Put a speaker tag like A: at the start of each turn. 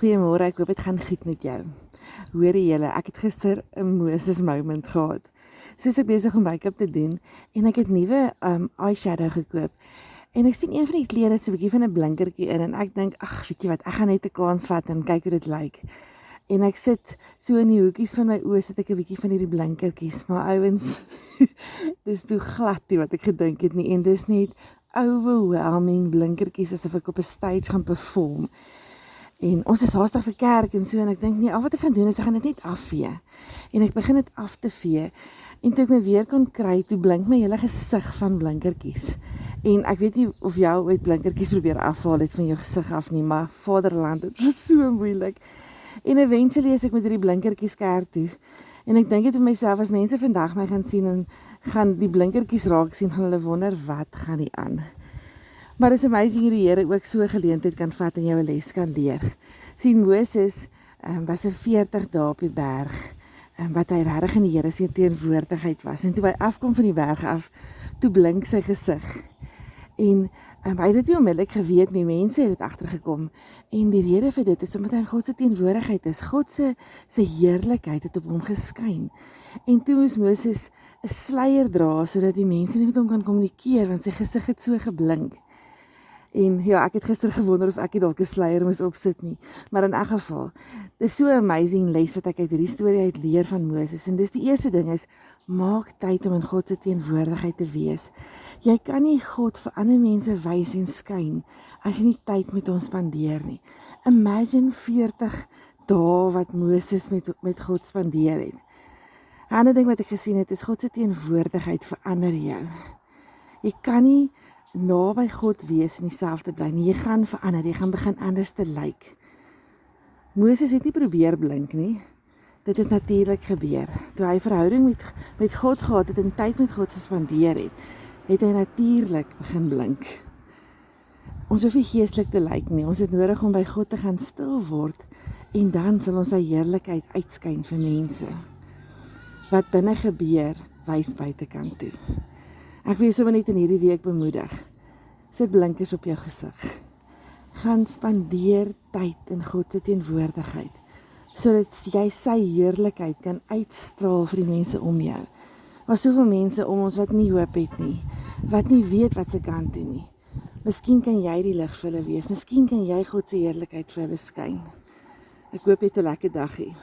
A: Goeiemôre, ek hoop dit gaan goed met jou. Hoorie julle, ek het gister 'n Moses moment gehad. Soos ek besig om make-up te doen en ek het nuwe eyeshadow gekoop. En ek sien een van die klere het so 'n bietjie van 'n blinkertjie in en ek dink, ag, weet jy wat, ek gaan net 'n kans vat en kyk hoe dit lyk. En ek sit so in die hoekies van my oë sit ek 'n bietjie van hierdie blinkertjies, maar ouens, dis toe glad nie wat ek gedink het nie en dis net overwhelming blinkertjies asof ek op 'n stage gaan perform. En ons is haastig vir kerk en so en ek dink nee, al wat ek gaan doen is ek gaan dit net afvee. En ek begin dit af te vee. En toe ek my weer kon kry, toe blink my hele gesig van blinkertjies. En ek weet nie of jy al ooit blinkertjies probeer afhaal het van jou gesig af nie, maar vaderland, dit was so moeilik. En eventually is ek met hierdie blinkertjies kerk toe. En ek dink dit vir myself, as mense vandag my gaan sien en gaan die blinkertjies raak sien, gaan hulle wonder wat gaan nie aan. Maar dis amazing hoe die Here ook so 'n geleentheid kan vat en jou 'n les kan leer. Sien, Moses was 'n 40 dae op die berg, wat hy regtig in die Here se teenwoordigheid was. En toe hy afkom van die berg af, toe blink sy gesig. En hy het dit nie onmiddellik geweet nie, mense het dit agtergekom. En die rede vir dit is omdat hy in God se teenwoordigheid is. God se heerlikheid het op hom geskyn. En toe moes Moses 'n sluier dra sodat die mense nie met hom kan kommunikeer want sy gesig het so geblink. En ja, ek het gister gewonder of ek dalk 'n sluier moes opsit nie. Maar in elk geval, dis so 'n amazing les wat ek uit hierdie storie uit leer van Moses. En dis die eerste ding is, maak tyd om in God se teenwoordigheid te wees. Jy kan nie God vir ander mense wys en skyn as jy nie tyd met hom spandeer nie. Imagine 40 dae wat Moses met God spandeer het. 'n Ander ding wat ek gesien het, is God se teenwoordigheid verander jou. Jy kan nie naby God wees en dieselfde bly nie. Jy gaan verander, jy gaan begin anders te lyk. Moses het nie probeer blink nie. Dit het natuurlik gebeur. Toe hy verhouding met God gehad het en tyd met God gespandeer het hy natuurlik begin blink. Ons hoef nie geestelik te lyk nie. Ons het nodig om by God te gaan stil word en dan sal ons sy heerlikheid uitskyn vir mense. Wat binne gebeur, wys buitekant toe. Ek wil jou sommer net in hierdie week bemoedig. Sit blinkers op jou gesig. Gaan spandeer tyd in God se teenwoordigheid, sodat jy sy heerlikheid kan uitstraal vir die mense om jou. Maar soveel mense om ons wat nie hoop het nie, wat nie weet wat se kant toe nie. Miskien kan jy die lig vir hulle wees, miskien kan jy God se heerlikheid vir hulle skyn. Ek hoop jy het 'n lekker dag hê.